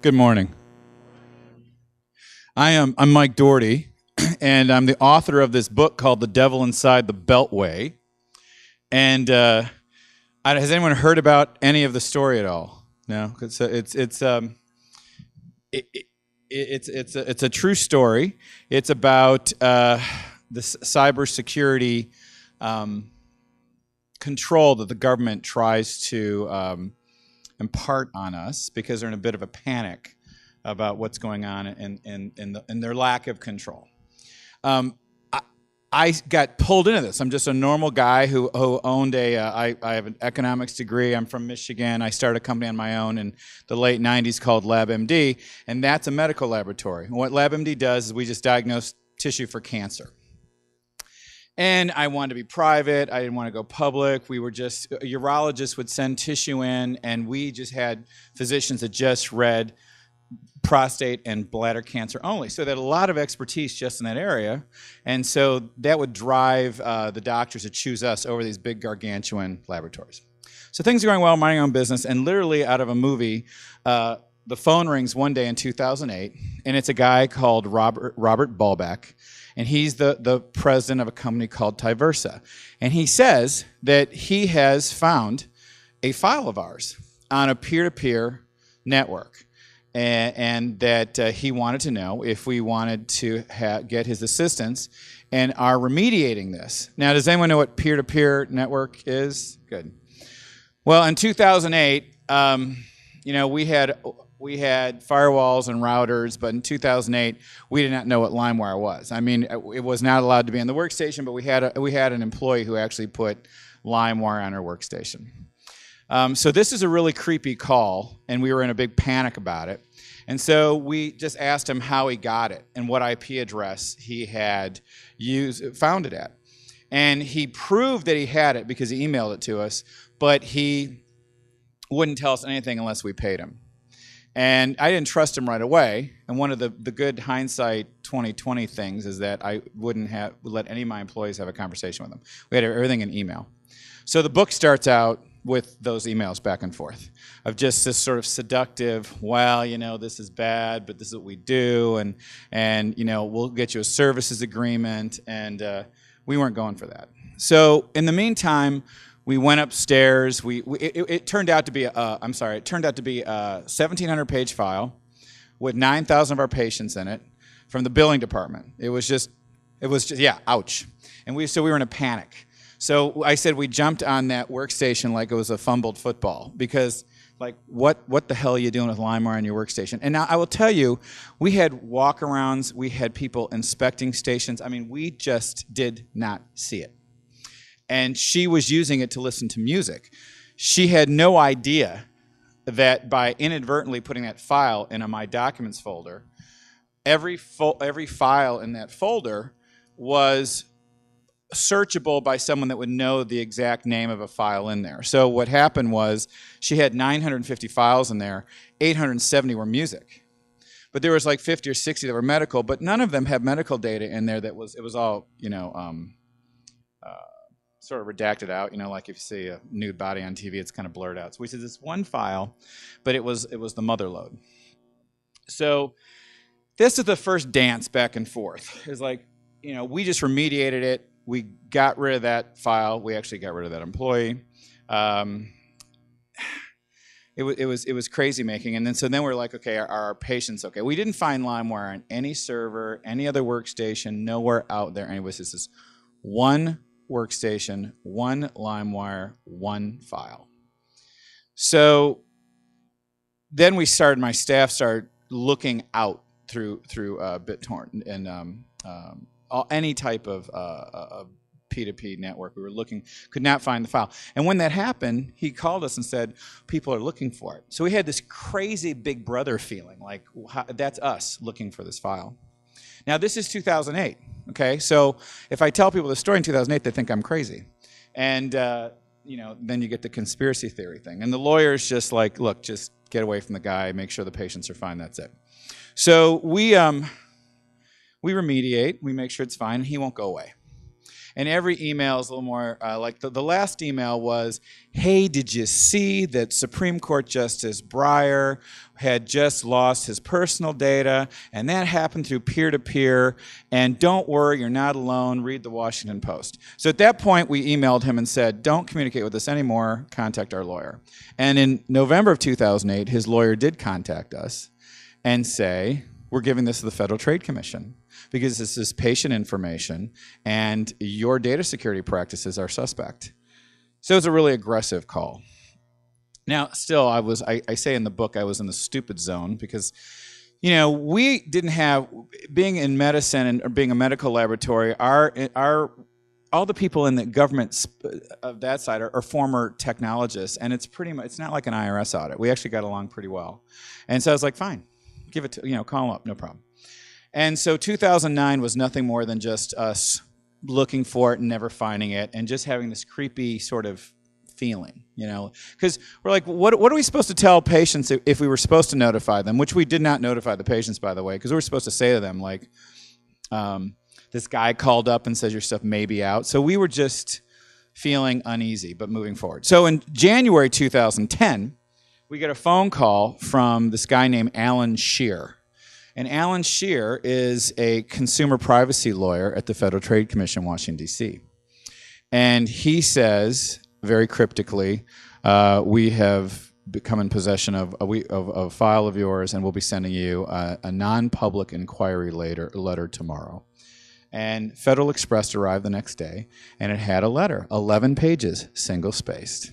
Good morning. I'm Mike Doherty, and I'm the author of this book called "The Devil Inside the Beltway." And has anyone heard about any of the story at all? No, it, it, it's a true story. It's about the cybersecurity control that the government tries to impart on us because they're in a bit of a panic about what's going on and their lack of control. I got pulled into this. I'm just a normal guy who owned I have an economics degree. I'm from Michigan. I started a company on my own in the late 90s called LabMD, and that's a medical laboratory. And what LabMD does is we just diagnose tissue for cancer. And I wanted to be private. I didn't want to go public. We were just, urologists would send tissue in, and we just had physicians that just read prostate and bladder cancer only. So they had a lot of expertise just in that area. And so that would drive the doctors to choose us over these big gargantuan laboratories. So things are going well, minding my own business, and literally out of a movie, the phone rings one day in 2008, and it's a guy called Robert Ballback, and he's the president of a company called Tyversa. And he says that he has found a file of ours on a peer-to-peer network, and that he wanted to know if we wanted to get his assistance and are remediating this. Now, does anyone know what peer-to-peer network is? Good. Well, in 2008, we had firewalls and routers, but in 2008, we did not know what LimeWire was. I mean, it was not allowed to be on the workstation, but we had an employee who actually put LimeWire on her workstation. So this is a really creepy call, and we were in a big panic about it. And so we just asked him how he got it and what IP address he had found it at. And he proved that he had it because he emailed it to us, but he wouldn't tell us anything unless we paid him. And I didn't trust him right away. And one of the good hindsight 2020 things is that I wouldn't let any of my employees have a conversation with him. We had everything in email. So the book starts out with those emails back and forth of just this sort of seductive, well, this is bad, but this is what we do, and we'll get you a services agreement, and we weren't going for that. So in the meantime, we went upstairs. It turned out to be a 1,700-page file with 9,000 of our patients in it from the billing department. It was just ouch. And we were in a panic. So I said we jumped on that workstation like it was a fumbled football because, like, what the hell are you doing with LimeWire on your workstation? And now I will tell you, we had walk-arounds. We had people inspecting stations. I mean, we just did not see it. And she was using it to listen to music. She had no idea that by inadvertently putting that file in a My Documents folder, every file in that folder was searchable by someone that would know the exact name of a file in there. So what happened was she had 950 files in there, 870 were music. But there was like 50 or 60 that were medical, but none of them had medical data in there it was all, sort of redacted out, like if you see a nude body on TV, it's kind of blurred out. So we said this one file, but it was the mother load. So this is the first dance back and forth. It's like, we just remediated it. We got rid of that file. We actually got rid of that employee. It was crazy making. And then we're like, okay, are our patients okay? We didn't find LimeWire on any server, any other workstation, nowhere out there. Anyways, this is one workstation, one LimeWire, one file. So then my staff started looking out through BitTorrent and any type of P2P network. We were looking, could not find the file. And when that happened, he called us and said, people are looking for it. So we had this crazy Big Brother feeling, like that's us looking for this file. Now this is 2008, okay? So if I tell people the story in 2008, they think I'm crazy. And then you get the conspiracy theory thing. And the lawyer's just like, look, just get away from the guy, make sure the patients are fine, that's it. So we remediate, we make sure it's fine, and he won't go away. And every email is a little more like the last email was, hey, did you see that Supreme Court Justice Breyer had just lost his personal data, and that happened through peer-to-peer, and don't worry, you're not alone, read the Washington Post. So at that point, we emailed him and said, don't communicate with us anymore, contact our lawyer. And in November of 2008, his lawyer did contact us and say, we're giving this to the Federal Trade Commission because this is patient information and your data security practices are suspect. So it was a really aggressive call. Now, still, I say in the book, I was in the stupid zone because, you know, we didn't have, being in medicine and or being a medical laboratory, all the people in the government of that side are former technologists, and it's pretty much, it's not like an IRS audit. We actually got along pretty well. And so I was like, fine, give it to, you know, call them up, no problem. And so 2009 was nothing more than just us looking for it and never finding it and just having this creepy sort of feeling, you know, because we're like, what are we supposed to tell patients if we were supposed to notify them, which we did not notify the patients, by the way, because we were supposed to say to them, like, this guy called up and says your stuff may be out. So we were just feeling uneasy, but moving forward. So in January 2010, we get a phone call from this guy named Alan Shear. And Alan Shear is a consumer privacy lawyer at the Federal Trade Commission, Washington, D.C. And he says, very cryptically, we have become in possession of a file of yours, and we'll be sending you a non-public inquiry letter tomorrow. And Federal Express arrived the next day, and it had a letter, 11 pages, single-spaced.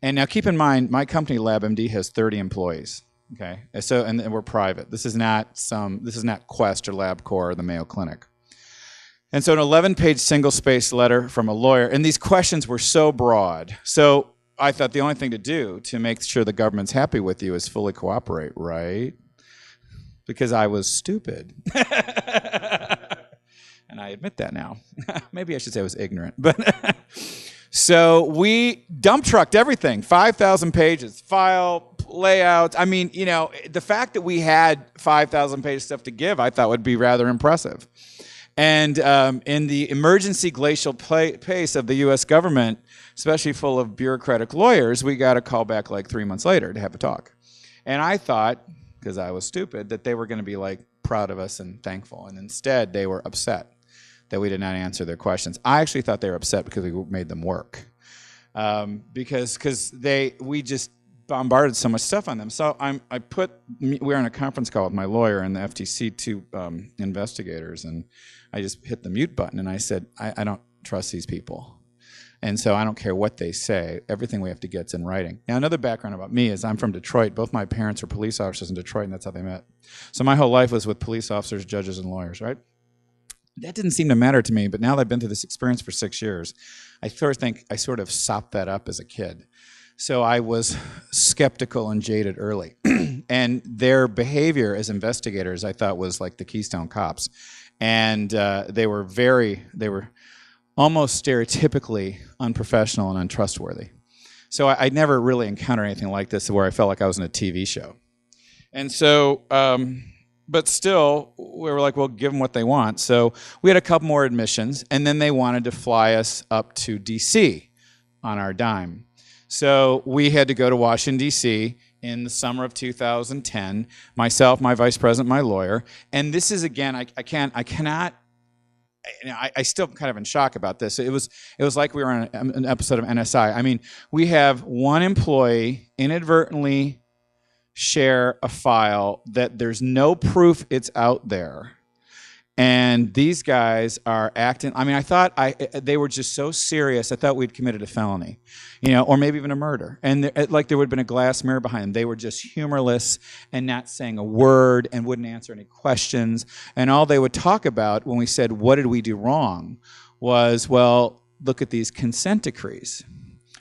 And now keep in mind, my company, LabMD, has 30 employees. Okay, so and we're private. This is not Quest or LabCorp or the Mayo Clinic. And so an 11-page single-spaced letter from a lawyer, and these questions were so broad. So I thought the only thing to do to make sure the government's happy with you is fully cooperate, right? Because I was stupid. And I admit that now. Maybe I should say I was ignorant. But so we dump trucked everything, 5,000 pages, file, layouts. I mean, you know, the fact that we had 5,000 pages stuff to give, I thought would be rather impressive. And in the emergency glacial pace of the U.S. government, especially full of bureaucratic lawyers, we got a call back like 3 months later to have a talk. And I thought, because I was stupid, that they were going to be like proud of us and thankful. And instead, they were upset that we did not answer their questions. I actually thought they were upset because we made them work. Because we just bombarded so much stuff on them. So we're on a conference call with my lawyer and the FTC, two investigators, and I just hit the mute button and I said, I don't trust these people. And so I don't care what they say. Everything we have to get's in writing. Now, another background about me is I'm from Detroit. Both my parents were police officers in Detroit, and that's how they met. So my whole life was with police officers, judges, and lawyers, right? That didn't seem to matter to me, but now that I've been through this experience for 6 years, I think I sort of sopped that up as a kid. So I was skeptical and jaded early. And their behavior as investigators, I thought, was like the Keystone Cops. And they were almost stereotypically unprofessional and untrustworthy. So I never really encountered anything like this where I felt like I was in a TV show. And so, but still, we were like, well, give them what they want. So we had a couple more admissions, and then they wanted to fly us up to D.C. on our dime. So we had to go to Washington, D.C. in the summer of 2010, myself, my vice president, my lawyer. And this is, again, I still kind of in shock about this. It was like we were on an episode of NSI. I mean, we have one employee inadvertently share a file that there's no proof it's out there. And these guys are acting, I mean, I thought they were just so serious, I thought we'd committed a felony, you know, or maybe even a murder. And like there would have been a glass mirror behind them. They were just humorless and not saying a word and wouldn't answer any questions. And all they would talk about when we said, what did we do wrong, was, well, look at these consent decrees.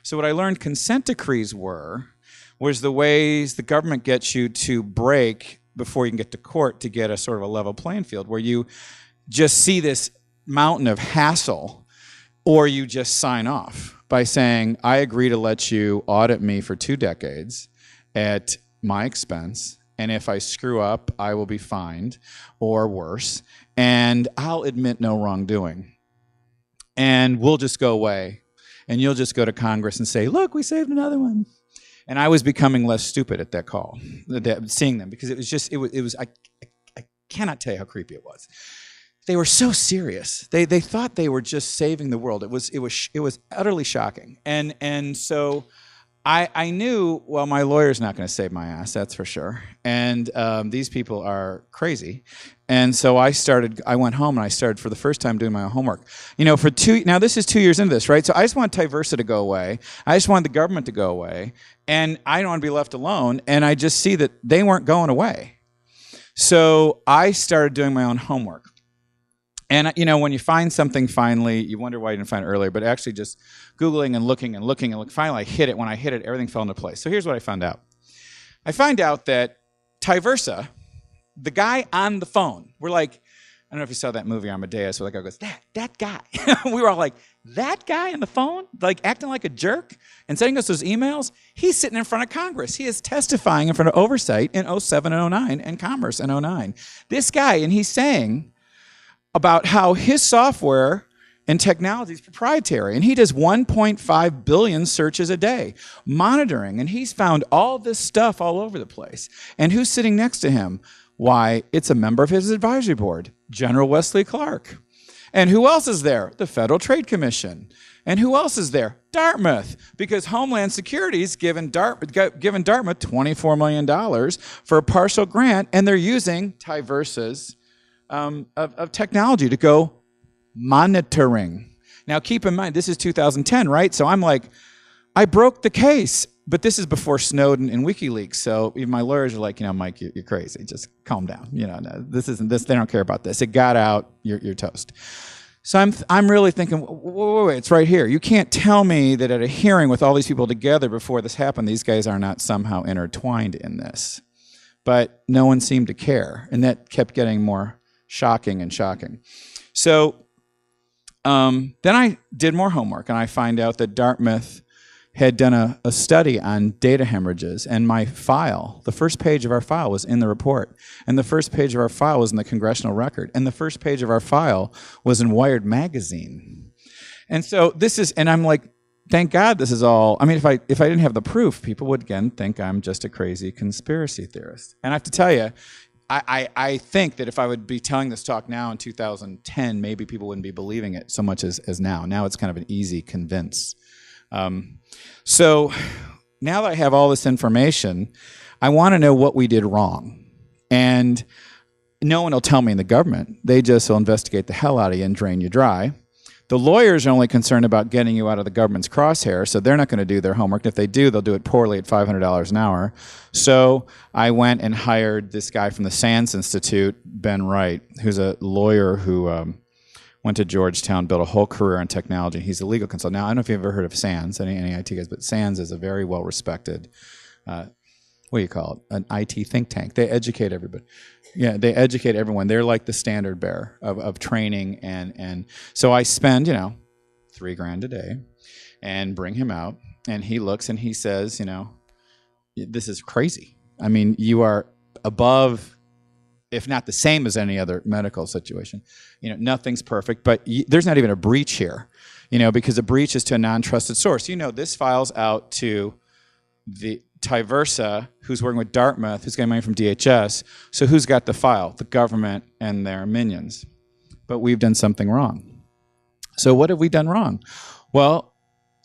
So what I learned consent decrees was the ways the government gets you to break before you can get to court to get a sort of a level playing field, where you just see this mountain of hassle, or you just sign off by saying, I agree to let you audit me for 2 decades at my expense, and if I screw up, I will be fined, or worse, and I'll admit no wrongdoing. and we'll just go away. And you'll just go to Congress and say, look, we saved another one. And I was becoming less stupid at that call, seeing them, because I cannot tell you how creepy it was. They were so serious. They thought they were just saving the world. It was utterly shocking. And so I knew, well, my lawyer's not going to save my ass, that's for sure. And these people are crazy. And so I went home and I started for the first time doing my own homework. You know, now this is 2 years into this, right? So I just want Tyversa to go away. I just want the government to go away. And I don't want to be left alone. And I just see that they weren't going away. So I started doing my own homework. And, you know, when you find something finally, you wonder why you didn't find it earlier, but actually just Googling and looking, finally I hit it. When I hit it, everything fell into place. So here's what I found out. I find out that Tyversa, the guy on the phone, we're like, I don't know if you saw that movie Amadeus, where the guy goes, that guy. We were all like, that guy on the phone? Like acting like a jerk and sending us those emails? He's sitting in front of Congress. He is testifying in front of Oversight in 07 and 09 and Commerce in 09. This guy, and he's saying about how his software and technology is proprietary, and he does 1.5 billion searches a day, monitoring, and he's found all this stuff all over the place. And who's sitting next to him? Why, it's a member of his advisory board, General Wesley Clark. And who else is there? The Federal Trade Commission. And who else is there? Dartmouth, because Homeland Security's given Dartmouth $24 million for a partial grant, and they're using Tyversa's of technology to go monitoring. Now, keep in mind, this is 2010, right? So I'm like, I broke the case, but this is before Snowden and WikiLeaks. So even my lawyers are like, you know, Mike, you're crazy. Just calm down. You know, no, this isn't this. They don't care about this. It got out. You're toast. So I'm really thinking, wait, it's right here. You can't tell me that at a hearing with all these people together before this happened, these guys are not somehow intertwined in this. But no one seemed to care, and that kept getting more shocking and shocking. So then I did more homework, and I find out that Dartmouth had done a study on data hemorrhages, and my file, the first page of our file was in the report, and the first page of our file was in the Congressional Record, and the first page of our file was in Wired magazine. And so this is, and I'm like, thank God this is all, I mean, if I didn't have the proof, people would again think I'm just a crazy conspiracy theorist. And I have to tell you, I think that if I would be telling this talk now in 2010, maybe people wouldn't be believing it so much as now. Now it's kind of an easy convince. So now that I have all this information, I want to know what we did wrong. And no one will tell me in the government. They just will investigate the hell out of you and drain you dry. The lawyers are only concerned about getting you out of the government's crosshair, so they're not going to do their homework. If they do, they'll do it poorly at $500 an hour. So I went and hired this guy from the SANS Institute, Ben Wright, who's a lawyer who went to Georgetown, built a whole career in technology. He's a legal consultant. Now, I don't know if you've ever heard of SANS, any IT guys, but SANS is a very well-respected, what do you call it, an IT think tank. They educate everybody. Yeah, they educate everyone. They're like the standard bearer of training. And so I spend, you know, $3,000 a day and bring him out. And he looks and he says, you know, this is crazy. I mean, you are above, if not the same as any other medical situation. You know, nothing's perfect, but there's not even a breach here, you know, because a breach is to a non-trusted source. You know, this file's out to the Tyversa, who's working with Dartmouth, who's getting money from DHS. So who's got the file? The government and their minions. But we've done something wrong. So what have we done wrong? Well,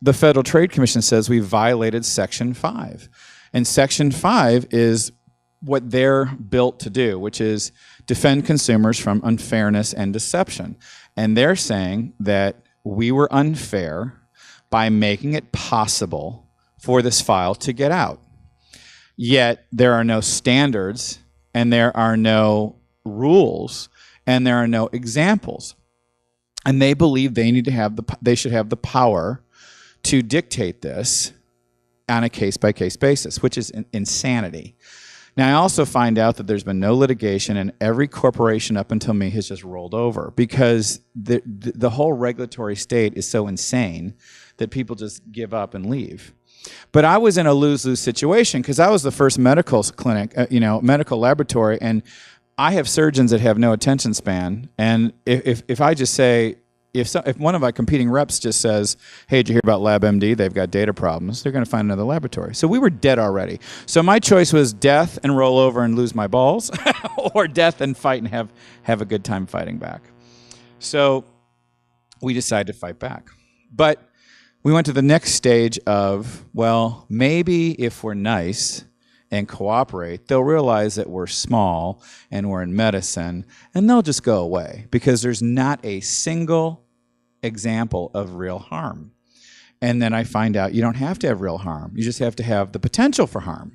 the Federal Trade Commission says we violated Section 5. And Section 5 is what they're built to do, which is defend consumers from unfairness and deception. And they're saying that we were unfair by making it possible for this file to get out. Yet there are no standards, and there are no rules, and there are no examples. And they believe they need to have they should have the power to dictate this on a case-by-case basis, which is insanity. Now, I also find out that there's been no litigation, and every corporation up until me has just rolled over because the whole regulatory state is so insane that people just give up and leave. But I was in a lose-lose situation because I was the first medical clinic, medical laboratory, and I have surgeons that have no attention span. And if I just say, if one of my competing reps just says, hey, did you hear about LabMD? They've got data problems. They're going to find another laboratory. So we were dead already. So my choice was death and roll over and lose my balls, or death and fight and have a good time fighting back. So we decided to fight back. But we went to the next stage of, well, maybe if we're nice and cooperate, they'll realize that we're small and we're in medicine, and they'll just go away because there's not a single example of real harm. And then I find out you don't have to have real harm. You just have to have the potential for harm.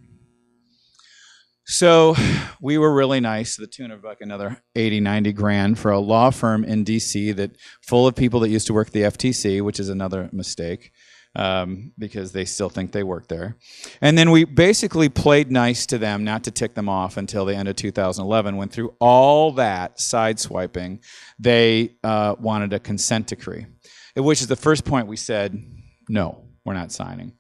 So we were really nice, to the tune of like another 80, 90 grand for a law firm in DC that full of people that used to work at the FTC, which is another mistake because they still think they work there. And then we basically played nice to them, not to tick them off, until the end of 2011, when through all that sideswiping, they wanted a consent decree, which is the first point we said, no, we're not signing.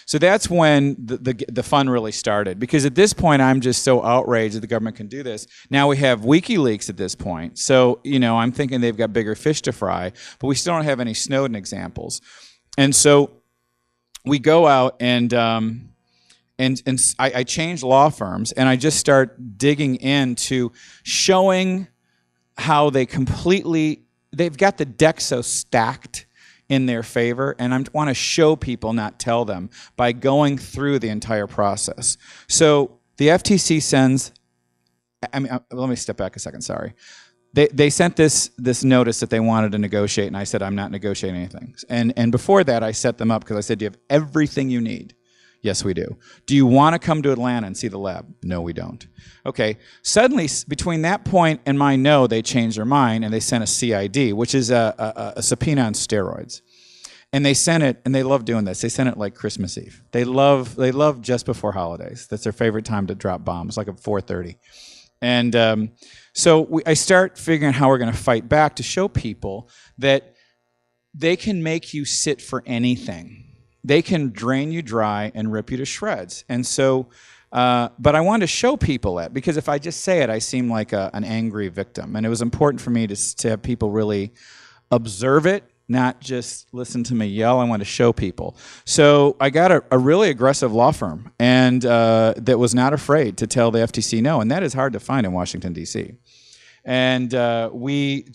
So that's when the fun really started, because at this point I'm just so outraged that the government can do this. Now we have WikiLeaks at this point, so I'm thinking they've got bigger fish to fry, but we still don't have any Snowden examples. And so we go out and I change law firms, and I just start digging into showing how they've got the deck so stacked in their favor, and I want to show people, not tell them, by going through the entire process. So the FTC sends, let me step back a second, sorry. They sent this notice that they wanted to negotiate, and I said, I'm not negotiating anything. And before that, I set them up because I said, do you have everything you need? Yes, we do. Do you want to come to Atlanta and see the lab? No, we don't. Okay, suddenly, between that point and my no, they changed their mind, and they sent a CID, which is a subpoena on steroids. And they sent it, and they love doing this. They sent it like Christmas Eve. They love just before holidays. That's their favorite time to drop bombs, like at 4:30. And so I start figuring out how we're going to fight back to show people that they can make you sit for anything. They can drain you dry and rip you to shreds. And so, but I wanted to show people that, because if I just say it, I seem like an angry victim. And it was important for me to have people really observe it, not just listen to me yell. I want to show people. So I got a really aggressive law firm, and that was not afraid to tell the FTC no. And that is hard to find in Washington, D.C. And we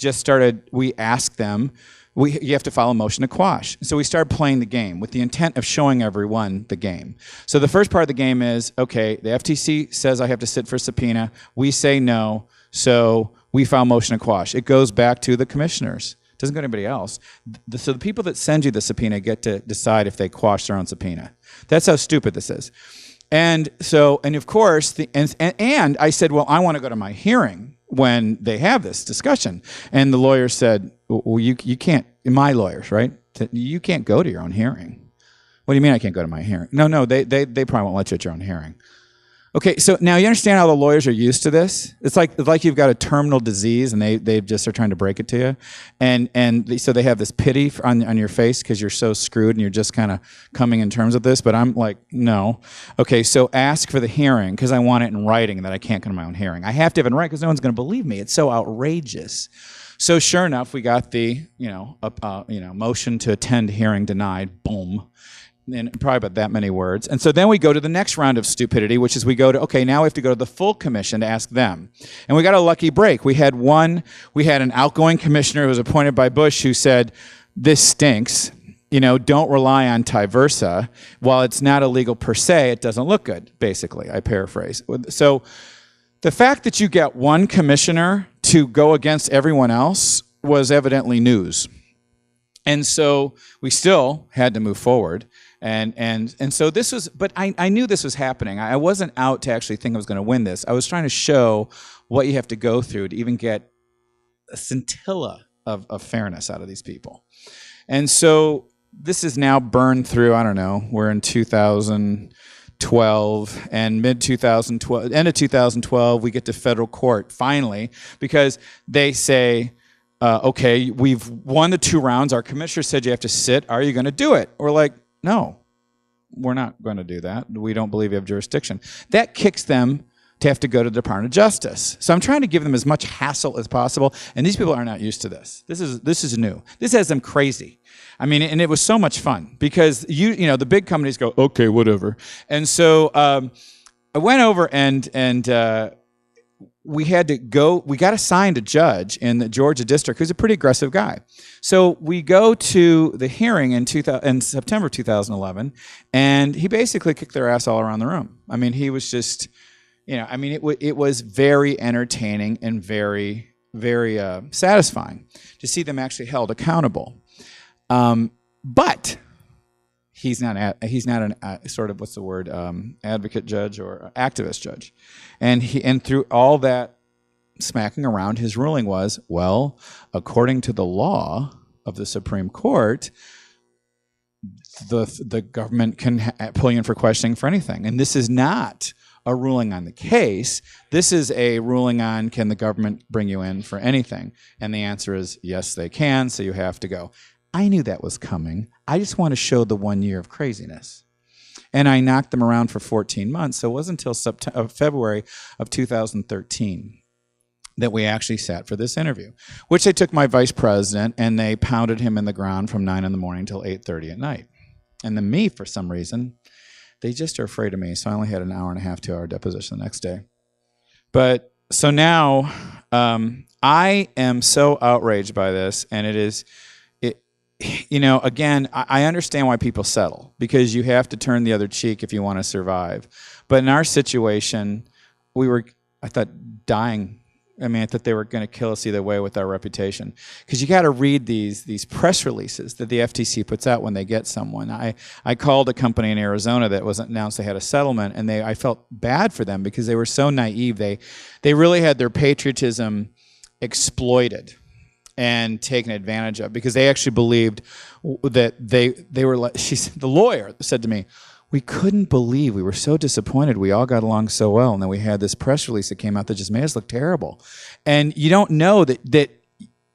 asked them, you have to file a motion to quash. So we started playing the game with the intent of showing everyone the game. So the first part of the game is, okay, the FTC says I have to sit for subpoena. We say no, so we file a motion to quash. It goes back to the commissioners. It doesn't go to anybody else. So the people that send you the subpoena get to decide if they quash their own subpoena. That's how stupid this is. And so, and of course, and I said, well, I want to go to my hearing when they have this discussion. And the lawyer said, well, you can't, my lawyers, right? You can't go to your own hearing. What do you mean I can't go to my hearing? No, they probably won't let you at your own hearing. Okay, so now you understand how the lawyers are used to this? It's like you've got a terminal disease and they just are trying to break it to you. And so they have this pity on your face because you're so screwed and you're just kind of coming in terms of this. But I'm like, no. Okay, so ask for the hearing because I want it in writing that I can't go to my own hearing. I have to have it in writing because no one's going to believe me. It's so outrageous. So sure enough, we got the motion to attend hearing denied. Boom. And probably about that many words. And so then we go to the next round of stupidity, which is we go to, okay, now we have to go to the full commission to ask them. And we got a lucky break. We had an outgoing commissioner who was appointed by Bush who said, this stinks. Don't rely on Tyversa. While it's not illegal per se, it doesn't look good, basically. I paraphrase. So the fact that you get one commissioner to go against everyone else was evidently news. And so we still had to move forward. And so this was, but I knew this was happening. I wasn't out to actually think I was going to win this. I was trying to show what you have to go through to even get a scintilla of fairness out of these people. And so this is now burned through, I don't know, we're in 2012, and end of 2012, we get to federal court finally, because they say, okay, we've won the 2 rounds. Our commissioner said you have to sit. Are you going to do it? We're like, no, we're not going to do that. We don't believe you have jurisdiction. That kicks them to have to go to the Department of Justice. So I'm trying to give them as much hassle as possible, and these people are not used to this. This is new. This has them crazy. I mean, and it was so much fun because the big companies go, okay, whatever. And so I went over and we got assigned a judge in the Georgia district who's a pretty aggressive guy. So we go to the hearing in September 2011, and he basically kicked their ass all around the room. I mean, he was just, it was very entertaining and very, very satisfying to see them actually held accountable. But he's not an sort of, what's the word, advocate judge or activist judge. And through all that smacking around, his ruling was, well, according to the law of the Supreme Court, the government can pull you in for questioning for anything. And this is not a ruling on the case. This is a ruling on, can the government bring you in for anything? And the answer is, yes, they can, so you have to go. I knew that was coming. I just want to show the 1 year of craziness. And I knocked them around for 14 months. So it wasn't until February of 2013 that we actually sat for this interview, which they took my vice president and they pounded him in the ground from 9 in the morning till 8:30 at night. And then me, for some reason, they just are afraid of me. So I only had an hour and a half, 2 hour deposition the next day. But so now I am so outraged by this, and it is... again, I understand why people settle, because you have to turn the other cheek if you want to survive. But in our situation, I thought, dying. I mean, I thought they were going to kill us either way with our reputation. Because you got to read these press releases that the FTC puts out when they get someone. I called a company in Arizona that was announced they had a settlement, and I felt bad for them because they were so naive. They really had their patriotism exploited and taken advantage of, because they actually believed that they were like, the lawyer said to me, we couldn't believe, we were so disappointed, we all got along so well, and then we had this press release that came out that just made us look terrible. And you don't know that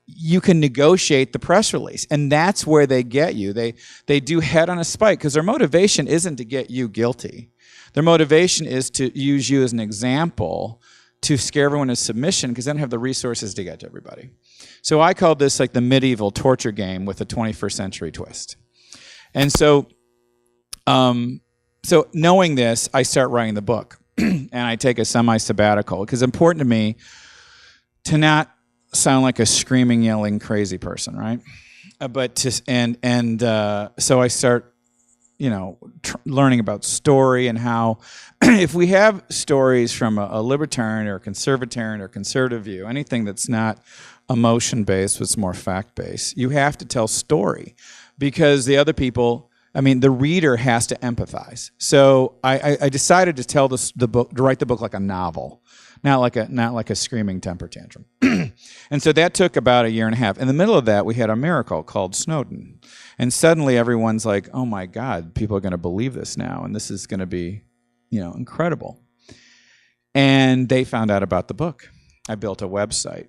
you can negotiate the press release, and that's where they get you. They do head on a spike, because their motivation isn't to get you guilty. Their motivation is to use you as an example to scare everyone into submission, because they don't have the resources to get to everybody. So I called this like the medieval torture game with a 21st century twist. And so knowing this, I start writing the book. And I take a semi-sabbatical, because it's important to me to not sound like a screaming, yelling, crazy person, right? So I start learning about story and how if we have stories from a libertarian or a conservatarian or conservative view, anything that's not emotion-based, it's more fact-based, you have to tell story, because the other people, the reader has to empathize. So I decided to tell to write the book like a novel, not like a screaming temper tantrum. And so that took about a year and a half. In the middle of that, we had a miracle called Snowden. And suddenly everyone's like, oh my God, people are going to believe this now, and this is going to be, incredible. And they found out about the book. I built a website.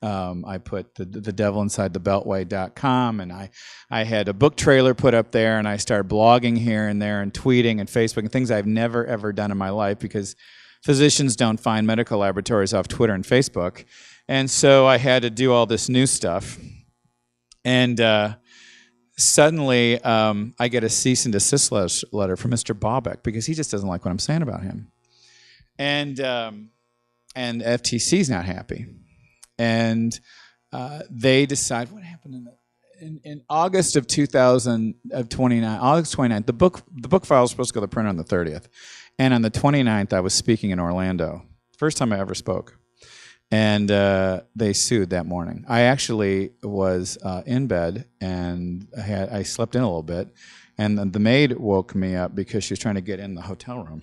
I put the devil inside the Beltway.com, and I had a book trailer put up there, and I started blogging here and there and tweeting and Facebook and things I've never, ever done in my life, because physicians don't find medical laboratories off Twitter and Facebook. And so I had to do all this new stuff. And suddenly I get a cease and desist letter from Mr. Bobek, because he just doesn't like what I'm saying about him. And FTC's not happy. And they decide, what happened in August of 29, August 29th, the book file was supposed to go to the printer on the 30th. And on the 29th, I was speaking in Orlando. First time I ever spoke. And they sued that morning. I actually was in bed, and I slept in a little bit. And the maid woke me up because she was trying to get in the hotel room.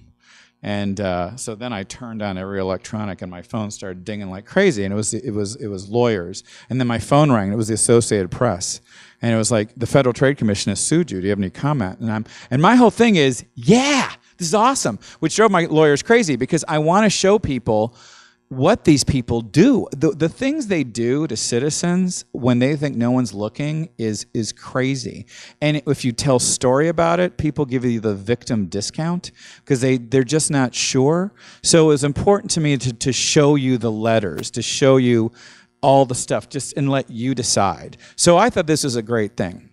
And so then I turned on every electronic, and my phone started dinging like crazy. And it was lawyers. And then my phone rang, and it was the Associated Press. And it was like, the Federal Trade Commission has sued you. Do you have any comment? And my whole thing is, yeah, this is awesome, which drove my lawyers crazy, because I want to show people what these people do. The things they do to citizens when they think no one's looking is crazy. And if you tell story about it, people give you the victim discount because they're just not sure. So it was important to me to show you the letters, to show you all the stuff, and let you decide. So I thought this was a great thing.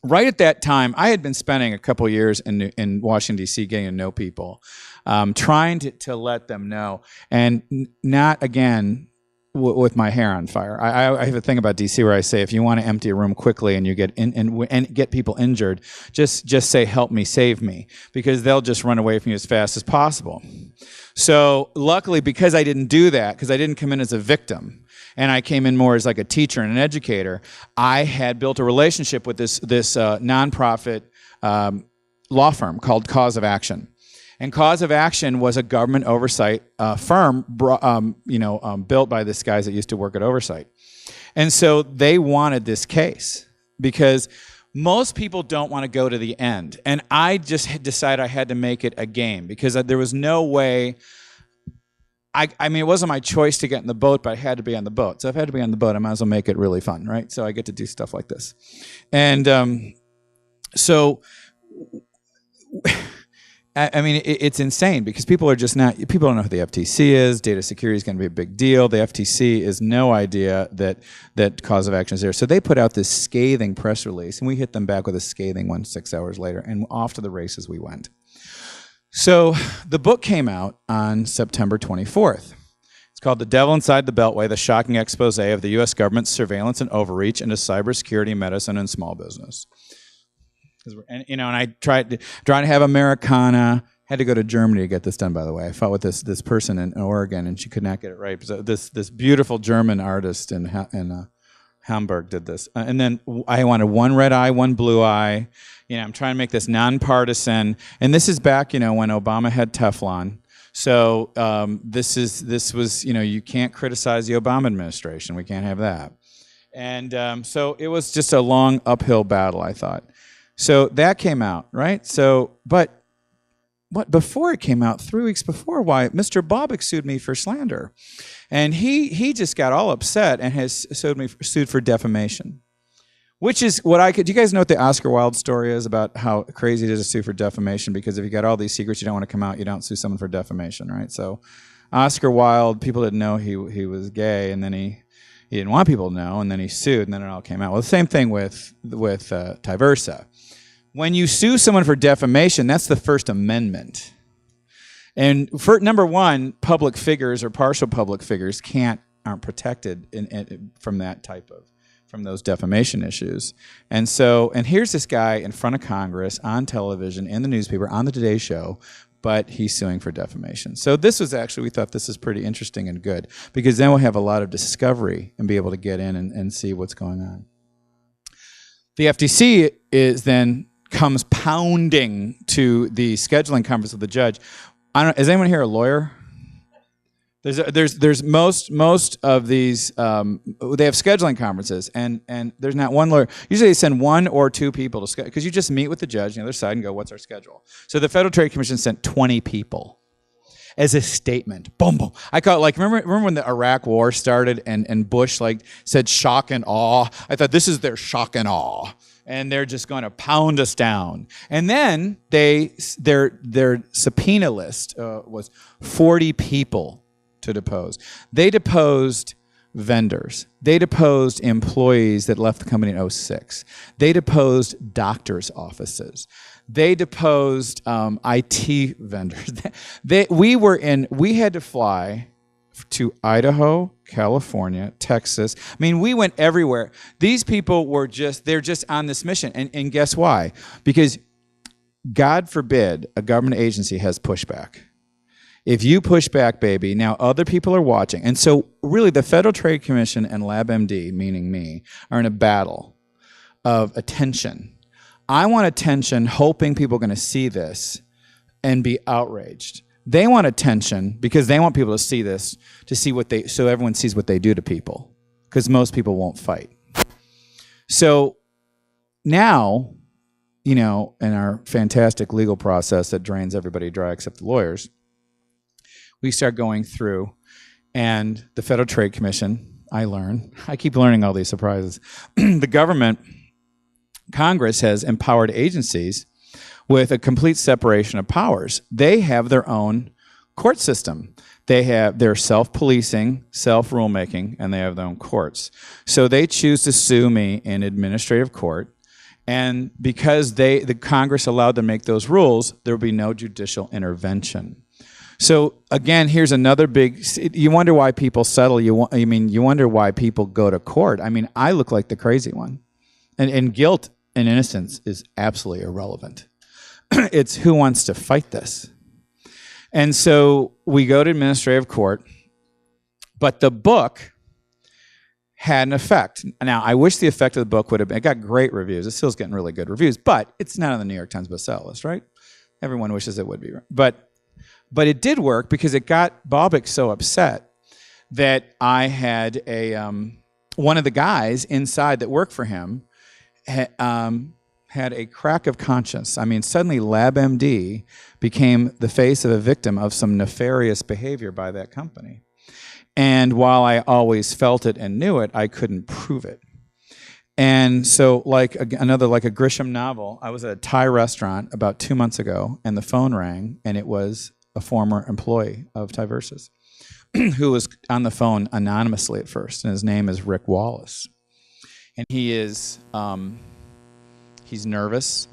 Right at that time, I had been spending a couple years in Washington, D.C. getting to know people, trying to let them know, and not, again, with my hair on fire. I have a thing about D.C. where I say, if you want to empty a room quickly and you get and get people injured, just say, help me, save me, because they'll just run away from you as fast as possible. So luckily, because I didn't do that, because I didn't come in as a victim, and I came in more as like a teacher and an educator, I had built a relationship with this nonprofit law firm called Cause of Action. And Cause of Action was a government oversight firm built by these guys that used to work at Oversight. And so they wanted this case because most people don't want to go to the end. And I just decided I had to make it a game because there was no way. I mean, it wasn't my choice to get in the boat, but I had to be on the boat. So if I had to be on the boat, I might as well make it really fun, right? So I get to do stuff like this. And so, I mean, it's insane because people don't know who the FTC is. Data security is going to be a big deal. The FTC is no idea that Cause of Action is there. So they put out this scathing press release, and we hit them back with a scathing one 6 hours later, and off to the races we went. So the book came out on September 24th. It's called The Devil Inside the Beltway, the shocking expose of the U.S. government's surveillance and overreach into cybersecurity, medicine, and small business. And I tried to have Americana. Had to go to Germany to get this done, by the way. I fought with this person in Oregon, and she could not get it right. So this beautiful German artist in Hamburg did this. And then I wanted one red eye, one blue eye. I'm trying to make this nonpartisan. And this is back, when Obama had Teflon. So this was, you can't criticize the Obama administration. We can't have that. And so it was just a long uphill battle, I thought. So that came out, right? So, but before it came out, 3 weeks before, Mr. Bobick sued me for slander. And he just got all upset and has sued for defamation. Which is what do you guys know what the Oscar Wilde story is about how crazy it is to sue for defamation? Because if you got all these secrets you don't want to come out, you don't sue someone for defamation, right? So Oscar Wilde, people didn't know he was gay, and then he didn't want people to know, and then he sued, and then it all came out. Well, the same thing with Tyversa. When you sue someone for defamation, that's the First Amendment. And for number one, public figures or partial public figures aren't protected from those defamation issues. And here's this guy in front of Congress, on television, in the newspaper, on the Today Show, but he's suing for defamation. So this was we thought this is pretty interesting and good, because then we'll have a lot of discovery and be able to get in and see what's going on. The FTC comes pounding to the scheduling conference with the judge. Is anyone here a lawyer? There's most of these, they have scheduling conferences, and there's not one lawyer. Usually they send one or two people to schedule, because you just meet with the judge on the other side and go, what's our schedule? So the Federal Trade Commission sent 20 people as a statement. Boom, boom. I call it remember when the Iraq War started and Bush said shock and awe? I thought this is their shock and awe. And they're just going to pound us down. And then their subpoena list was 40 people to depose. They deposed vendors. They deposed employees that left the company in 2006. They deposed doctors' offices. They deposed IT vendors. We had to fly to Idaho, California, Texas. I mean, we went everywhere. These people they're just on this mission. And guess why? Because God forbid a government agency has pushback. If you push back, baby, now other people are watching. And so really the Federal Trade Commission and LabMD, meaning me, are in a battle of attention. I want attention, hoping people are going to see this and be outraged. They want attention because they want people to see this, so everyone sees what they do to people, because most people won't fight. So now, in our fantastic legal process that drains everybody dry except the lawyers, we start going through, And the Federal Trade Commission, I keep learning all these surprises. The government, Congress has empowered agencies with a complete separation of powers. They have their own court system. They're self-policing, self-rulemaking, and they have their own courts. So they choose to sue me in administrative court, and because the Congress allowed them to make those rules, there will be no judicial intervention. So again, here's another big. You wonder why people settle. You wonder why people go to court. I mean, I look like the crazy one, and guilt and innocence is absolutely irrelevant. It's who wants to fight this. And so we go to administrative court, but the book had an effect. Now, I wish the effect of the book would have been. It got great reviews. It still's getting really good reviews, but it's not on the New York Times bestseller list, right? Everyone wishes it would be, but it did work because it got Bobbick so upset that I had one of the guys inside that worked for him had a crack of conscience. I mean, suddenly LabMD became the face of a victim of some nefarious behavior by that company. And while I always felt it and knew it, I couldn't prove it. And so like a Grisham novel, I was at a Thai restaurant about 2 months ago, and the phone rang, and it was a former employee of Tyversus who was on the phone anonymously at first, and his name is Rick Wallace. And he is, he's nervous,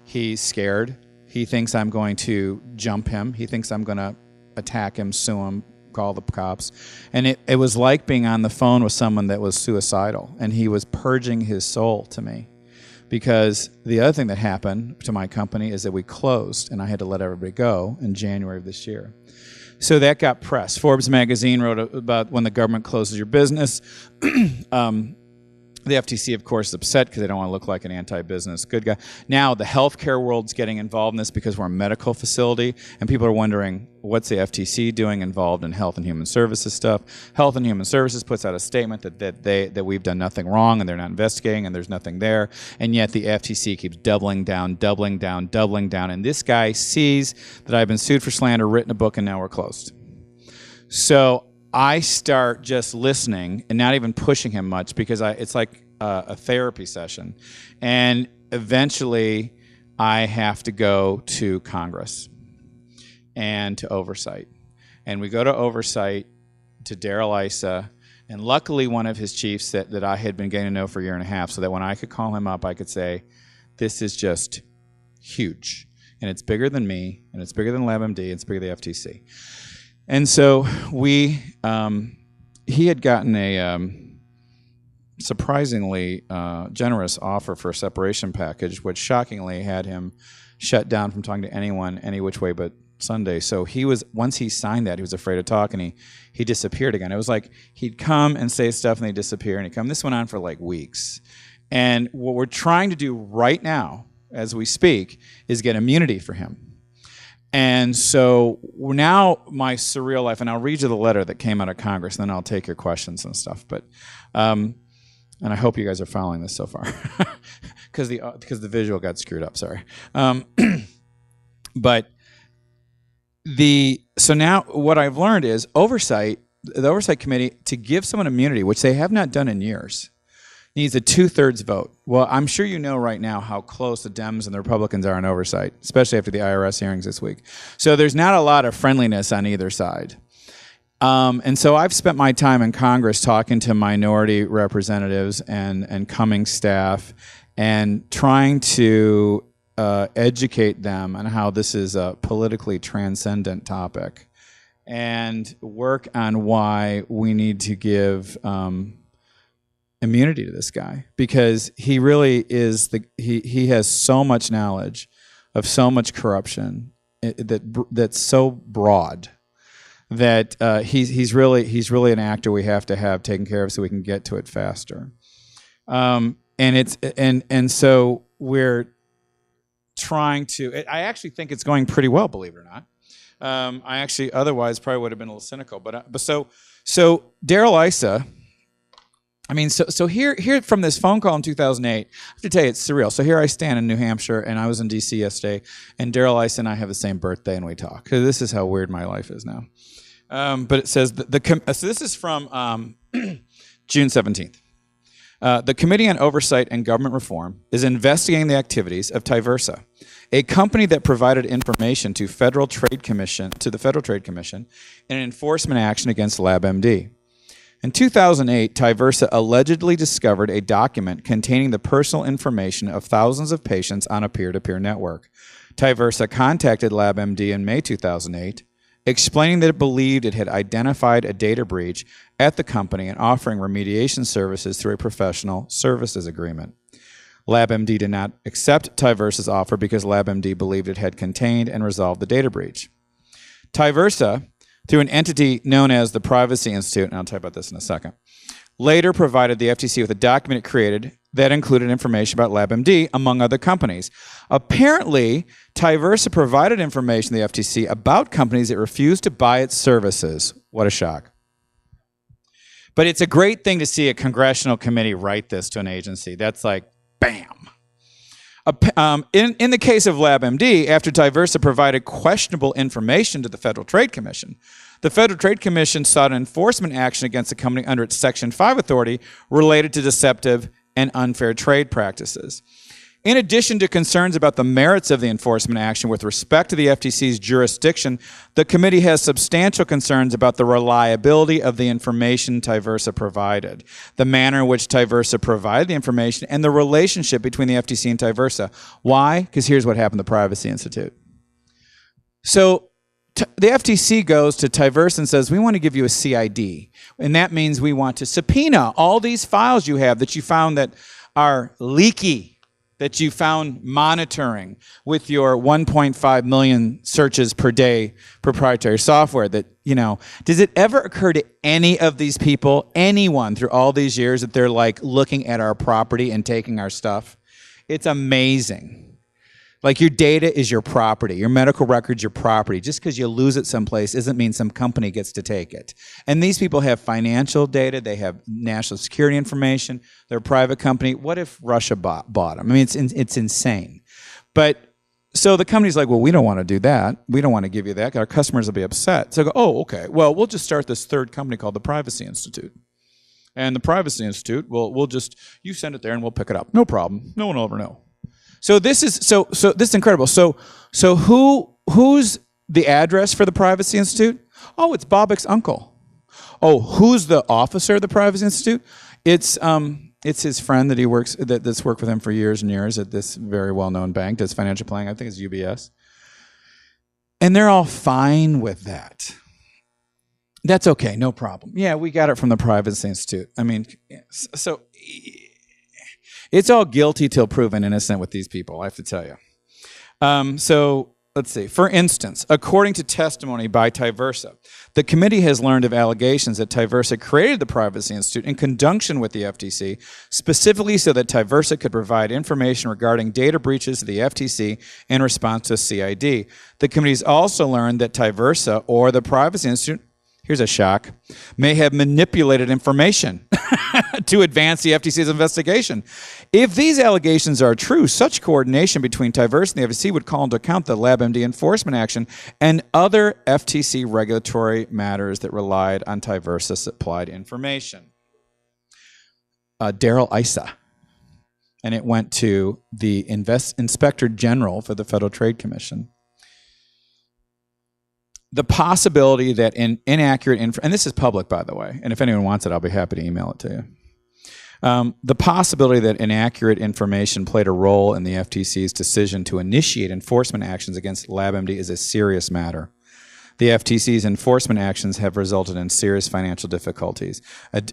he's scared, he thinks I'm going to jump him, he thinks I'm going to attack him, sue him, call the cops. And it was like being on the phone with someone that was suicidal, and he was purging his soul to me. Because the other thing that happened to my company is that we closed, and I had to let everybody go in January of this year. So that got press. Forbes magazine wrote about when the government closes your business. The FTC, of course, is upset because they don't want to look like an anti-business good guy. Now the healthcare world's getting involved in this because we're a medical facility, and people are wondering, what's the FTC doing involved in health and human services stuff? Health and Human Services puts out a statement that we've done nothing wrong and they're not investigating and there's nothing there, and yet the FTC keeps doubling down. And this guy sees that I've been sued for slander, written a book, and now we're closed. So I start just listening and not even pushing him much because it's like a therapy session. And eventually I have to go to Congress and to oversight. And we go to oversight to Darrell Issa, and luckily one of his chiefs that I had been getting to know for a year and a half, so that when I could call him up, I could say, this is just huge. And it's bigger than me, and it's bigger than LabMD, and it's bigger than the FTC. And so he had gotten a surprisingly generous offer for a separation package, which shockingly had him shut down from talking to anyone any which way but Sunday. So once he signed that, he was afraid to talk, and he disappeared again. It was like he'd come and say stuff and they'd disappear, and he'd come. This went on for like weeks. And what we're trying to do right now, as we speak, is get immunity for him. And so now my surreal life, and I'll read you the letter that came out of Congress, and then I'll take your questions and stuff. But, and I hope you guys are following this so far, because the visual got screwed up. Sorry. So now what I've learned is the oversight committee, to give someone immunity, which they have not done in years, needs a 2/3 vote. Well, I'm sure you know right now how close the Dems and the Republicans are on oversight, especially after the IRS hearings this week. So there's not a lot of friendliness on either side. And so I've spent my time in Congress talking to minority representatives and Cummings staff and trying to educate them on how this is a politically transcendent topic and work on why we need to give immunity to this guy, because he really is he has so much knowledge of so much corruption that's so broad that he's really an actor we have to have taken care of so we can get to it faster. And so we're trying to. I actually think it's going pretty well, believe it or not. I actually otherwise probably would have been a little cynical, but so Darrell Issa. I mean, so here from this phone call in 2008, I have to tell you, it's surreal. So here I stand in New Hampshire, and I was in D.C. yesterday, and Darrell Issa and I have the same birthday, and we talk. This is how weird my life is now. But it says, so this is from June 17th. The Committee on Oversight and Government Reform is investigating the activities of Tyversa, a company that provided information to the Federal Trade Commission in an enforcement action against LabMD. In 2008, Tyversa allegedly discovered a document containing the personal information of thousands of patients on a peer-to-peer network. Tyversa contacted LabMD in May 2008, explaining that it believed it had identified a data breach at the company and offering remediation services through a professional services agreement. LabMD did not accept Tyversa's offer because LabMD believed it had contained and resolved the data breach. Tyversa, through an entity known as the Privacy Institute, and I'll talk about this in a second, later provided the FTC with a document it created that included information about LabMD, among other companies. Apparently, Tyversa provided information to the FTC about companies that refused to buy its services. What a shock. But it's a great thing to see a congressional committee write this to an agency. That's like, bam. In the case of LabMD, after Tyversa provided questionable information to the Federal Trade Commission, the Federal Trade Commission sought an enforcement action against the company under its Section 5 authority related to deceptive and unfair trade practices. In addition to concerns about the merits of the enforcement action with respect to the FTC's jurisdiction, the committee has substantial concerns about the reliability of the information Tyversa provided, the manner in which Tyversa provided the information, and the relationship between the FTC and Tyversa. Why? Because here's what happened to the Privacy Institute. So the FTC goes to Tyversa and says, we want to give you a CID, and that means we want to subpoena all these files you have that you found that are leaky, that you found monitoring with your 1.5 million searches per day proprietary software. That, you know, does it ever occur to any of these people, anyone through all these years, that they're like looking at our property and taking our stuff? It's amazing. Like, your data is your property. Your medical record's your property. Just because you lose it someplace doesn't mean some company gets to take it. And these people have financial data. They have national security information. They're a private company. What if Russia bought them? I mean, it's insane. But so the company's like, well, we don't want to do that. We don't want to give you that. Our customers will be upset. So I go, oh, okay. Well, we'll just start this third company called the Privacy Institute. And the Privacy Institute, we'll just, you send it there and we'll pick it up. No problem. No one will ever know. So this is this is incredible. So who's the address for the Privacy Institute? Oh, it's Bobbick's uncle. Oh, who's the officer of the Privacy Institute? It's his friend that he works that's worked with him for years and years at this very well-known bank, does financial planning. I think it's UBS. And they're all fine with that. That's okay, no problem. Yeah, we got it from the Privacy Institute. I mean, so it's all guilty till proven innocent with these people, I have to tell you. So let's see. For instance, according to testimony by Tyversa, the committee has learned of allegations that Tyversa created the Privacy Institute in conjunction with the FTC, specifically so that Tyversa could provide information regarding data breaches to the FTC in response to CID. The committee's also learned that Tyversa or the Privacy Institute, here's a shock, may have manipulated information to advance the FTC's investigation. If these allegations are true, such coordination between Tyversa and the FTC would call into account the LabMD enforcement action and other FTC regulatory matters that relied on Tyversa supplied information. Daryl Issa, and it went to the Inspector General for the Federal Trade Commission. The possibility that inaccurate and this is public, by the way, and if anyone wants it, I'll be happy to email it to you. The possibility that inaccurate information played a role in the FTC's decision to initiate enforcement actions against LabMD is a serious matter. The FTC's enforcement actions have resulted in serious financial difficulties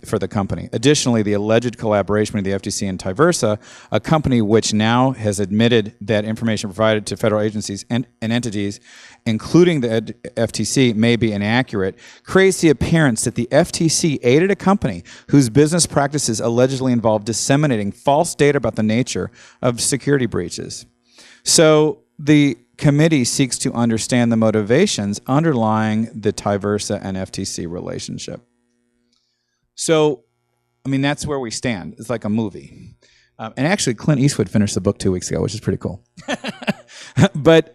for the company. Additionally, the alleged collaboration between the FTC and Tyversa, a company which now has admitted that information provided to federal agencies and entities, including the FTC, may be inaccurate, creates the appearance that the FTC aided a company whose business practices allegedly involve disseminating false data about the nature of security breaches. So the committee seeks to understand the motivations underlying the Tyversa and FTC relationship. So, I mean, that's where we stand. It's like a movie. And actually, Clint Eastwood finished the book 2 weeks ago, which is pretty cool. But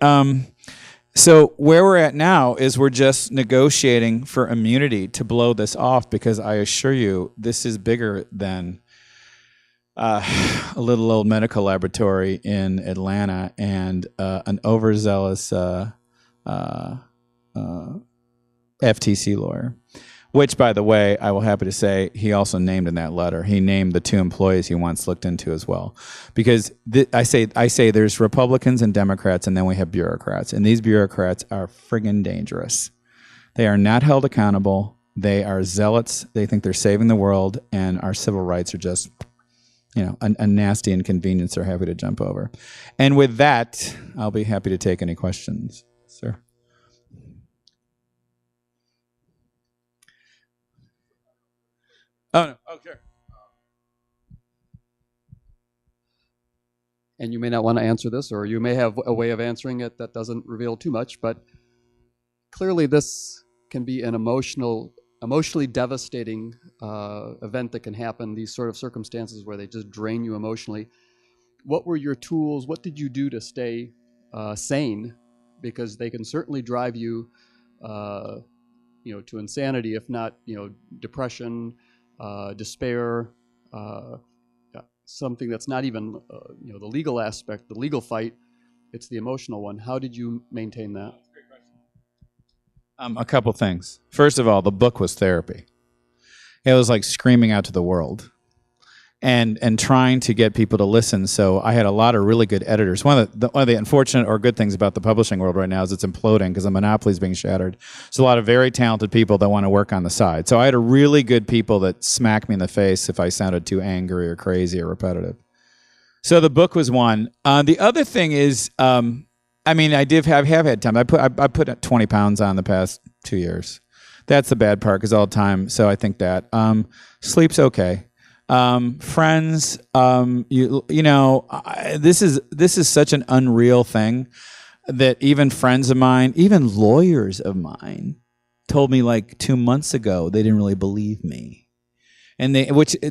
So where we're at now is we're just negotiating for immunity to blow this off, because I assure you this is bigger than a little old medical laboratory in Atlanta and an overzealous FTC lawyer. Which, by the way, I will happy to say, he also named in that letter. He named the 2 employees he once looked into as well, because I say there's Republicans and Democrats, and then we have bureaucrats, and these bureaucrats are friggin' dangerous. They are not held accountable. They are zealots. They think they're saving the world, and our civil rights are just, a nasty inconvenience they're happy to jump over. And with that, I'll be happy to take any questions, sir. Oh, no. Oh, sure. And you may not want to answer this, or you may have a way of answering it that doesn't reveal too much, but clearly this can be an emotionally devastating event that can happen, these sort of circumstances where they just drain you emotionally. What were your tools? What did you do to stay sane? Because they can certainly drive you, to insanity, if not, depression, despair, something that's not even, the legal aspect, the legal fight. It's the emotional one. How did you maintain that? A couple things. First of all, the book was therapy. It was like screaming out to the world and trying to get people to listen. So I had a lot of really good editors. One of the unfortunate or good things about the publishing world right now is it's imploding because the monopoly is being shattered. There's a lot of very talented people that want to work on the side. So I had a really good people that smack me in the face if I sounded too angry or crazy or repetitive. So the book was one. The other thing is, I have had time. I put 20 pounds on the past 2 years. That's the bad part because all the time. So I think that sleep's okay. Friends, this is such an unreal thing that even friends of mine, even lawyers of mine, told me like 2 months ago they didn't really believe me, and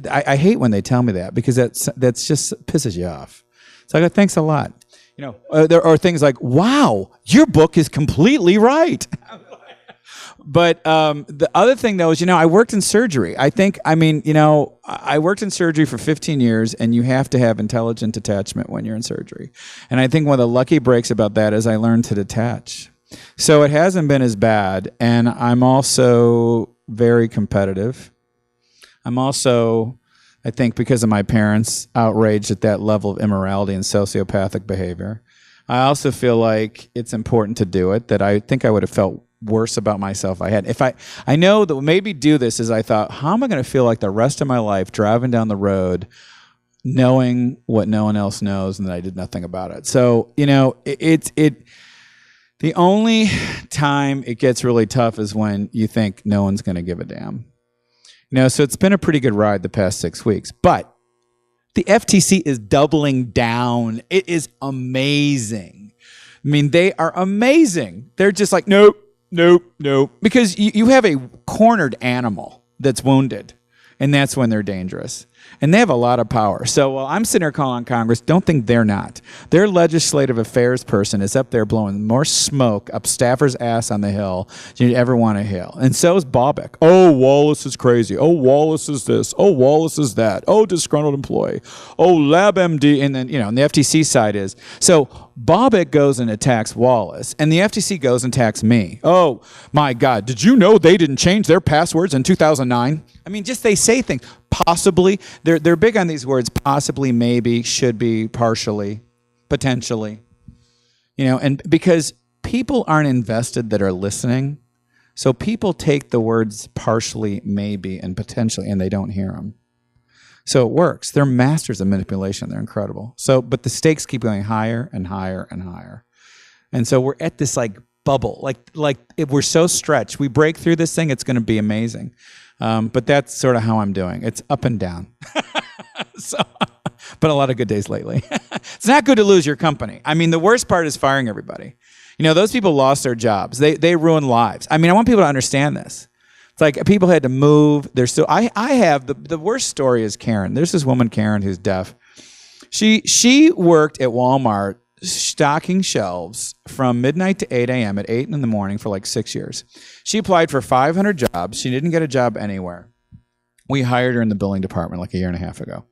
I hate when they tell me that because that's just pisses you off. So I go, thanks a lot. There are things like, wow, your book is completely right. But the other thing, though, is, I worked in surgery. I worked in surgery for 15 years, and you have to have intelligent detachment when you're in surgery. And I think one of the lucky breaks about that is I learned to detach. So it hasn't been as bad, and I'm also very competitive. I'm also, I think because of my parents, outraged at that level of immorality and sociopathic behavior. I also feel like it's important to do it, that I think I would have felt worse about myself if I know that maybe do this is I thought, how am I going to feel like the rest of my life driving down the road knowing what no one else knows and that I did nothing about it. So, the only time it gets really tough is when you think no one's going to give a damn. So it's been a pretty good ride the past 6 weeks, but the FTC is doubling down. It is amazing. They are amazing. They're just like, nope. Because you have a cornered animal that's wounded, and that's when they're dangerous. And they have a lot of power. So while I'm sitting here calling on Congress, don't think they're not. Their legislative affairs person is up there blowing more smoke up Staffer's ass on the Hill than you'd ever want to hail. And so is Bobbitt. Oh, Wallace is crazy. Oh, Wallace is this. Oh, Wallace is that. Oh, disgruntled employee. Oh, LabMD. And then, and the FTC side is. So Bobbitt goes and attacks Wallace, and the FTC goes and attacks me. Oh, my God. Did you know they didn't change their passwords in 2009? Just they say things. Possibly. They're big on these words. Possibly, maybe, should be, partially, potentially. And because people aren't invested that are listening, so people take the words partially, maybe, and potentially, and they don't hear them. So it works. They're masters of manipulation. They're incredible. So, but the stakes keep going higher and higher and higher. And so we're at this bubble. Like if we're so stretched, we break through this thing, it's going to be amazing. But that's sort of how I'm doing. It's up and down. But a lot of good days lately. It's not good to lose your company. The worst part is firing everybody. Those people lost their jobs. They ruined lives. I want people to understand this. It's like people had to move. They're still. I have the worst story is Karen. There's this woman, Karen, who's deaf. She worked at Walmart stocking shelves from midnight to 8 a.m. at 8 in the morning for like 6 years. She applied for 500 jobs. She didn't get a job anywhere. We hired her in the billing department like a year and a half ago.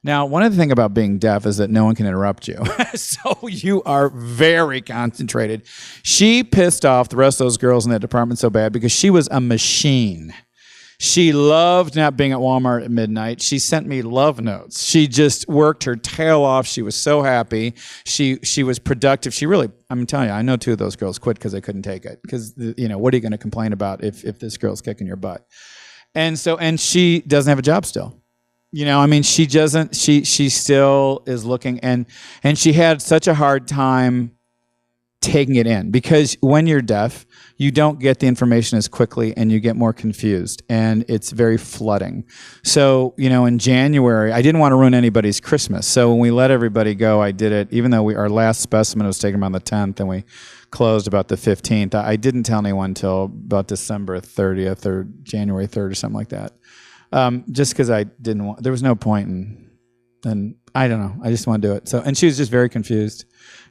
Now, one of the things about being deaf is that no one can interrupt you. So you are very concentrated. She pissed off the rest of those girls in that department so bad because she was a machine. She loved not being at Walmart at midnight. She sent me love notes. She just worked her tail off. She was so happy. She was productive. She really, I'm telling you, I know 2 of those girls quit because they couldn't take it. Because, what are you going to complain about if this girl's kicking your butt? And she doesn't have a job still. She doesn't, she still is looking, and she had such a hard time taking it in, because when you're deaf, you don't get the information as quickly and you get more confused, and it's very flooding. So, in January, I didn't want to ruin anybody's Christmas. So when we let everybody go, I did it, even though our last specimen was taken on the 10th and we closed about the 15th. I didn't tell anyone until about December 30th or January 3rd or something like that. Just because I didn't want, there was no point and I don't know. I just want to do it. So, and she was just very confused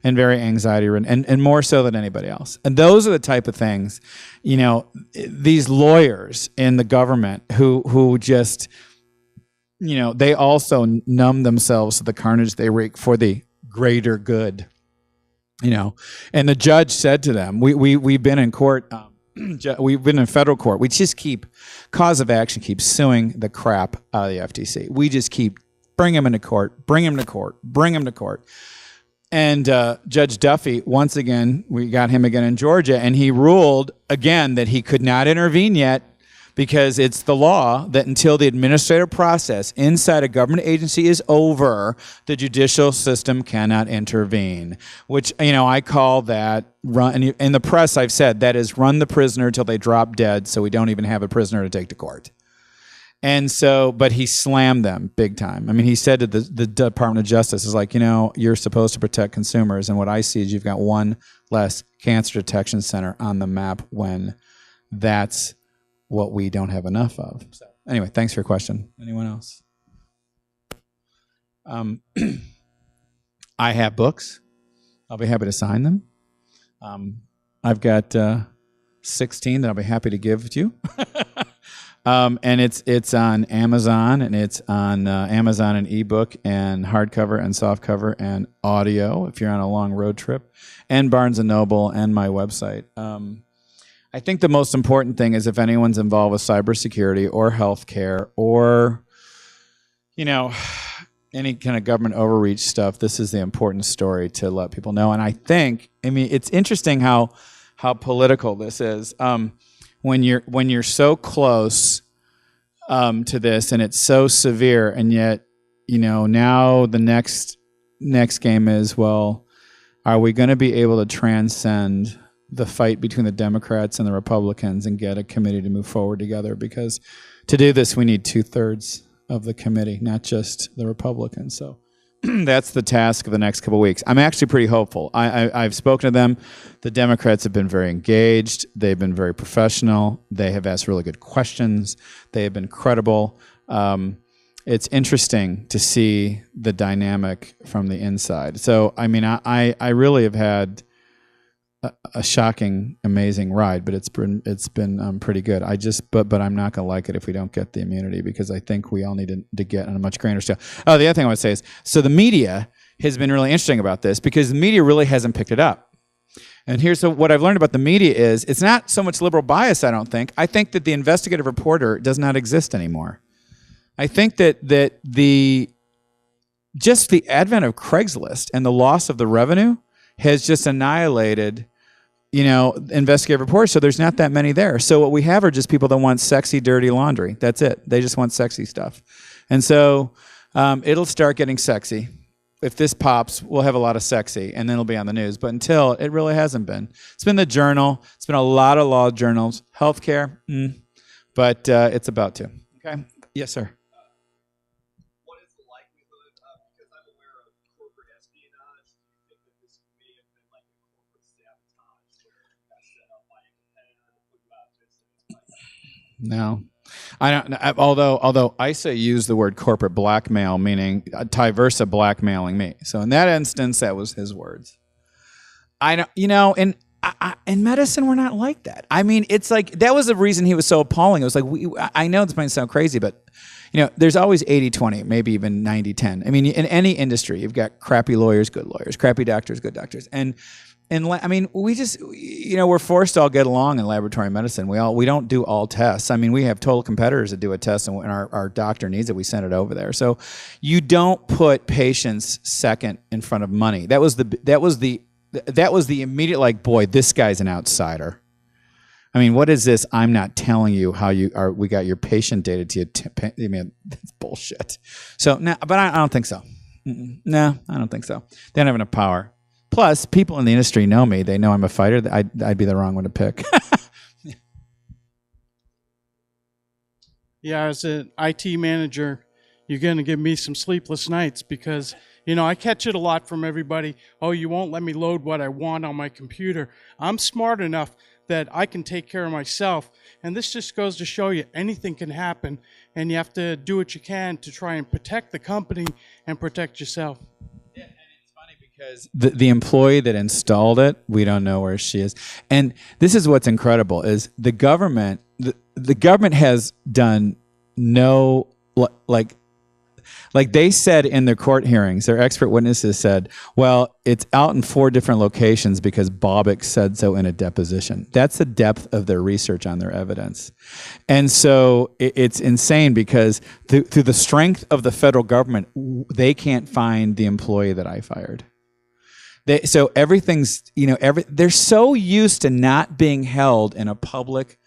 and very anxiety ridden, and more so than anybody else. And those are the type of things, these lawyers in the government who just, they also numb themselves to the carnage they wreak for the greater good, And the judge said to them, we've been in court, we've been in federal court. We just keep, cause of action keeps suing the crap out of the FTC. We just keep bring him into court, bring him to court, bring him to court. And Judge Duffy, once again, we got him again in Georgia, and he ruled again that he could not intervene yet, because it's the law that until the administrative process inside a government agency is over, the judicial system cannot intervene, which, I call that run. And in the press, I've said that is run the prisoner till they drop dead, so we don't even have a prisoner to take to court. And so, but he slammed them big time. He said to the Department of Justice, is like, you're supposed to protect consumers, and what I see is you've got one less cancer detection center on the map when that's what we don't have enough of. So anyway, thanks for your question. Anyone else? I have books. I'll be happy to sign them. I've got 16 that I'll be happy to give to you. And it's on Amazon, and it's on Amazon and ebook and hardcover and softcover and audio if you're on a long road trip, and Barnes & Noble and my website. I think the most important thing is if anyone's involved with cybersecurity or healthcare or, any kind of government overreach stuff, this is the important story to let people know. And I think, it's interesting how political this is. When you're so close to this, and it's so severe, and yet now the next game is, well, are we going to be able to transcend the fight between the Democrats and the Republicans and get a committee to move forward together? Because to do this, we need 2/3 of the committee, not just the Republicans. So that's the task of the next couple of weeks. I'm actually pretty hopeful. I've spoken to them. The Democrats have been very engaged. They've been very professional. They have asked really good questions. They have been credible. It's interesting to see the dynamic from the inside. So, I really have had a shocking, amazing ride, but it's been pretty good. But I'm not going to like it if we don't get the immunity, because I think we all need to get on a much grander scale. Oh, the other thing I would say is, so the media has been really interesting about this, because the media really hasn't picked it up. And here's what I've learned about the media is, it's not so much liberal bias, I don't think. I think that the investigative reporter does not exist anymore. I think that just the advent of Craigslist and the loss of the revenue has just annihilated, investigative reporters. So there's not that many there. So what we have are just people that want sexy, dirty laundry. That's it. They just want sexy stuff. And so it'll start getting sexy. If this pops, we'll have a lot of sexy, and then it'll be on the news. But until, it really hasn't been. It's been the Journal. It's been a lot of law journals. Healthcare, but it's about to. Okay. Yes, sir. What is the likelihood, because I'm aware of corporate espionage, do you think that this may have been like a corporate sabotage where it got set up by a competitor to put you out of business? No. I don't. Although ISA used the word corporate blackmail, meaning Tyversa blackmailing me. So in that instance, that was his words. I don't. In medicine, we're not like that. I mean, it's like that was the reason he was so appalling. It was like I know this might sound crazy, but there's always 80-20, maybe even 90-10. I mean, in any industry, you've got crappy lawyers, good lawyers, crappy doctors, good doctors, and I mean, we just, we're forced to all get along in laboratory medicine. We don't do all tests. I mean, we have total competitors that do a test, and when our doctor needs it, we send it over there. So you don't put patients second in front of money. That was the immediate, like, boy, this guy's an outsider. I mean, what is this? I'm not telling you how you are. We got your patient data to you. I mean, that's bullshit. So no, but I don't think so. No, I don't think so. They don't have enough power. Plus, people in the industry know me. They know I'm a fighter. I'd be the wrong one to pick. Yeah, as an IT manager, you're going to give me some sleepless nights because, I catch it a lot from everybody. Oh, you won't let me load what I want on my computer. I'm smart enough that I can take care of myself. And this just goes to show you anything can happen, and you have to do what you can to try and protect the company and protect yourself. Because the employee that installed it, we don't know where she is. And this is what's incredible is the government has done no, like they said in their court hearings, their expert witnesses said, well, it's out in 4 different locations because Bobick said so in a deposition. That's the depth of their research on their evidence. And so it's insane because through the strength of the federal government, they can't find the employee that I fired. So everything's, they're so used to not being held in a public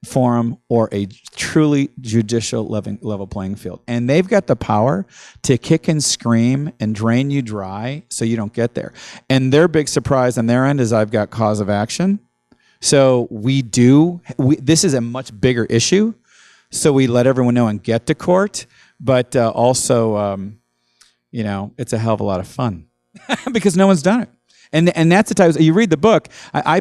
forum or a truly judicial level playing field. And they've got the power to kick and scream and drain you dry so you don't get there. And their big surprise on their end is I've got cause of action. So this is a much bigger issue. So we let everyone know and get to court. But also, it's a hell of a lot of fun. Because no one's done it. And that's the type, you read the book,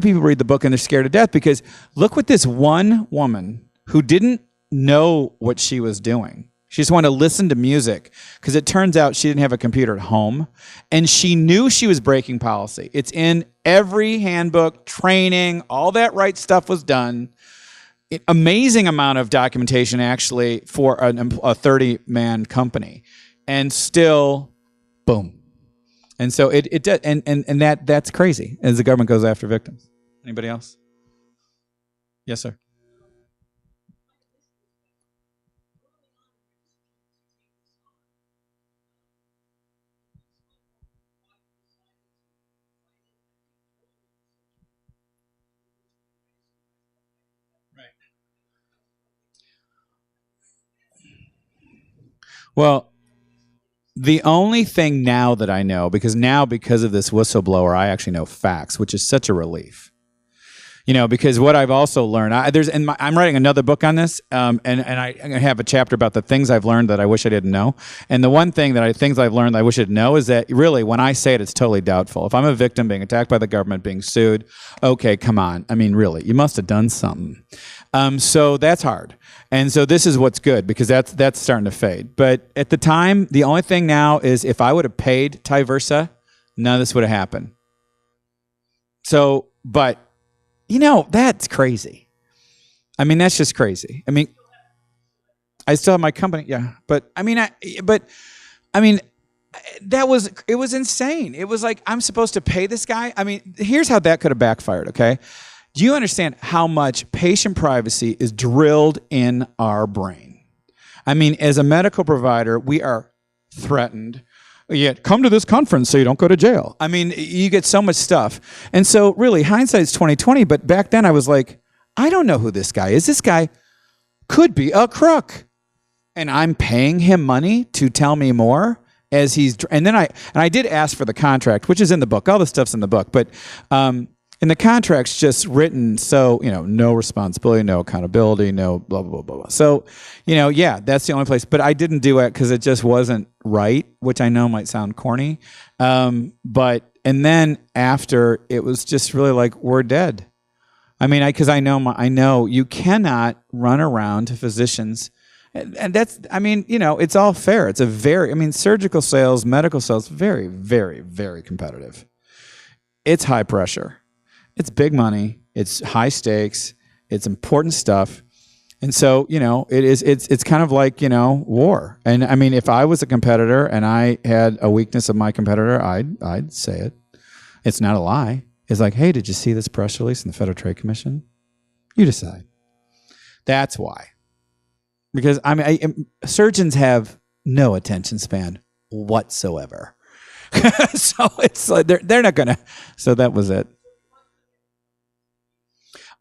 people read the book and they're scared to death because look what this one woman who didn't know what she was doing. She just wanted to listen to music because it turns out she didn't have a computer at home and she knew she was breaking policy. It's in every handbook, training, all that right stuff was done. Amazing amount of documentation actually for a 30-man company. And still, boom. And so it does, and that's crazy as the government goes after victims. Anybody else? Yes, sir. Right. Well, the only thing now that I know, because of this whistleblower, I actually know facts, which is such a relief. Because what I've also learned, I'm writing another book on this, and I have a chapter about the things I've learned that I wish I didn't know. And the one thing things I've learned that I wish I didn't know is that really, when I say it, it's totally doubtful. If I'm a victim being attacked by the government, being sued, okay, come on. I mean, really, you must have done something. So that's hard. And so this is what's good because that's starting to fade. But at the time, the only thing now is if I would have paid Tyversa, none of this would have happened. So, but, that's crazy. I mean, that's just crazy. I mean, I still have my company. Yeah. But I mean, it was insane. It was like, I'm supposed to pay this guy. I mean, here's how that could have backfired. Okay. Do you understand how much patient privacy is drilled in our brain? I mean, as a medical provider, we are threatened. Yet come to this conference so you don't go to jail. I mean, you get so much stuff. And so really, hindsight's 20/20, but back then I was like, I don't know who this guy is. This guy could be a crook. And I'm paying him money to tell me more as and I did ask for the contract, which is in the book. All the stuff's in the book, but and the contract's just written so, no responsibility, no accountability, no blah, blah, blah, blah. So, that's the only place. But I didn't do it because it just wasn't right, which I know might sound corny. And then after, it was just really like, we're dead. I mean, because I know you cannot run around to physicians, and that's, I mean, you know, it's all fair. It's a very, I mean, surgical sales, medical sales, very, very, very competitive. It's high pressure. It's big money. It's high stakes. It's important stuff. And so, you know, it's kind of like, you know, war. And I mean, if I was a competitor and I had a weakness of my competitor, I'd say it. It's not a lie. It's like, hey, did you see this press release in the Federal Trade Commission? You decide. That's why. Because I mean, surgeons have no attention span whatsoever. So it's like they're not gonna. So that was it.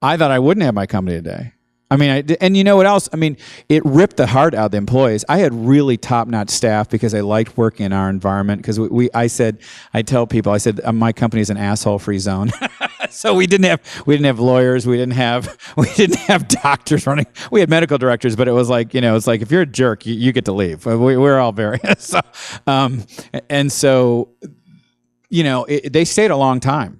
I thought I wouldn't have my company today. I mean, and you know what else? I mean, it ripped the heart out of the employees. I had really top-notch staff because I liked working in our environment. Because I tell people, I said, my company is an asshole-free zone. So we didn't have lawyers, we didn't have doctors running. We had medical directors, but it was like, you know, it's like if you're a jerk, you get to leave. We're all very so, and so, you know, they stayed a long time.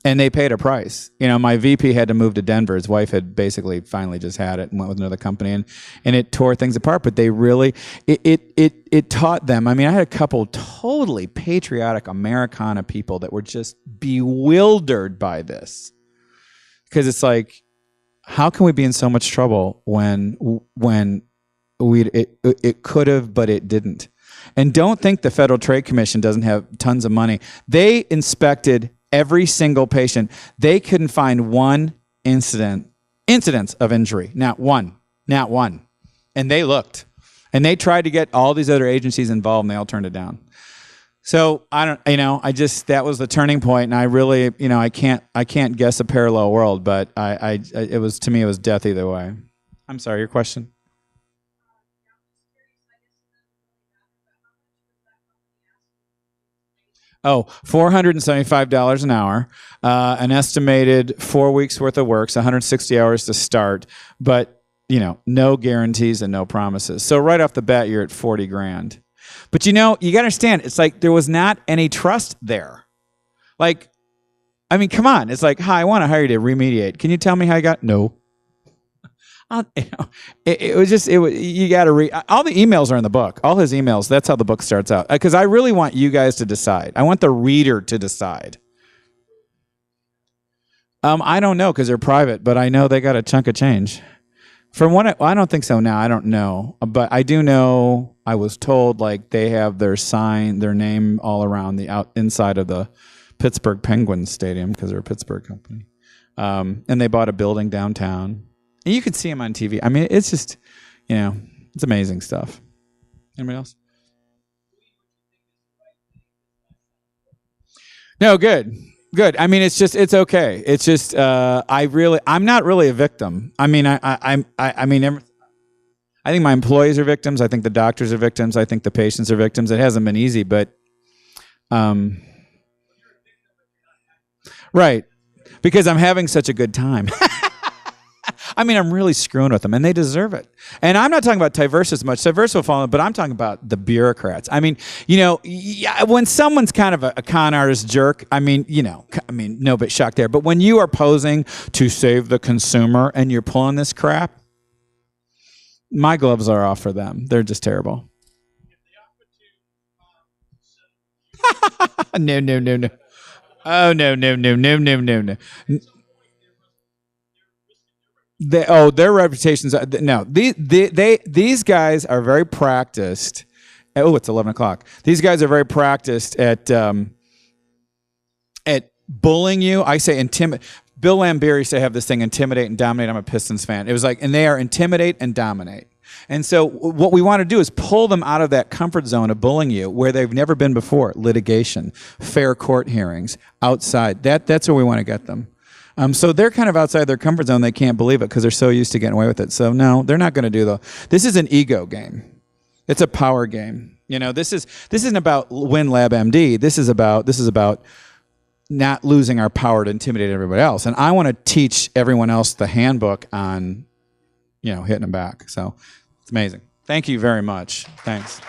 And they paid a price. You know, my VP had to move to Denver. His wife had basically finally just had it and went with another company, and it tore things apart. But they really, it taught them. I mean, I had a couple totally patriotic Americana people that were just bewildered by this, because it's like, how can we be in so much trouble when it could have, but it didn't. And don't think the Federal Trade Commission doesn't have tons of money. They inspected every single patient. They couldn't find one incidence of injury. Not one. And they looked. And they tried to get all these other agencies involved, and they all turned it down. So that was the turning point, and I really, you know, I can't guess a parallel world, but it was, to me, it was death either way. I'm sorry, your question? Oh, $475 an hour, an estimated 4 weeks worth of work, so 160 hours to start, but, you know, no guarantees and no promises. So right off the bat, you're at 40 grand. But, you know, you got to understand, it's like there was not any trust there. Like, I mean, come on. It's like, hi, I want to hire you to remediate. Can you tell me how you got? No. You got to read. All the emails are in the book. All his emails, that's how the book starts out. Because I really want you guys to decide. I want the reader to decide. I don't know because they're private, but I know they got a chunk of change. From what I don't think so now. I don't know. But I do know, I was told, like, they have their sign, their name all around the inside of the Pittsburgh Penguins Stadium because they're a Pittsburgh company. And they bought a building downtown. And you can see them on TV. I mean, it's just, you know, it's amazing stuff. Anybody else? No, good. I mean, it's okay. It's just, I'm not really a victim. I mean, I think my employees are victims. I think the doctors are victims. I think the patients are victims. It hasn't been easy, but, right. Because I'm having such a good time. I mean, I'm really screwing with them, and they deserve it. And I'm not talking about Tyversa as much. Tyversa will fall in, but I'm talking about the bureaucrats. I mean, you know, when someone's kind of a con artist jerk, I mean, you know, no bit shock there. But when you are posing to save the consumer and you're pulling this crap, my gloves are off for them. They're just terrible. No. Oh, no. Their reputations. No, these guys are very practiced. Oh, it's 11 o'clock. These guys are very practiced at bullying you. I say intimidate. Bill Lambier used to have this thing, intimidate and dominate. I'm a Pistons fan. It was like, and they are intimidate and dominate. And so what we want to do is pull them out of that comfort zone of bullying you where they've never been before. Litigation, fair court hearings, outside. That's where we want to get them. So they're kind of outside their comfort zone. They can't believe it because they're so used to getting away with it. So no, they're not going to do this is an ego game. It's a power game. You know, this isn't about WinLabMD. This is about not losing our power to intimidate everybody else. And I want to teach everyone else the handbook on, you know, hitting them back. So it's amazing. Thank you very much. Thanks.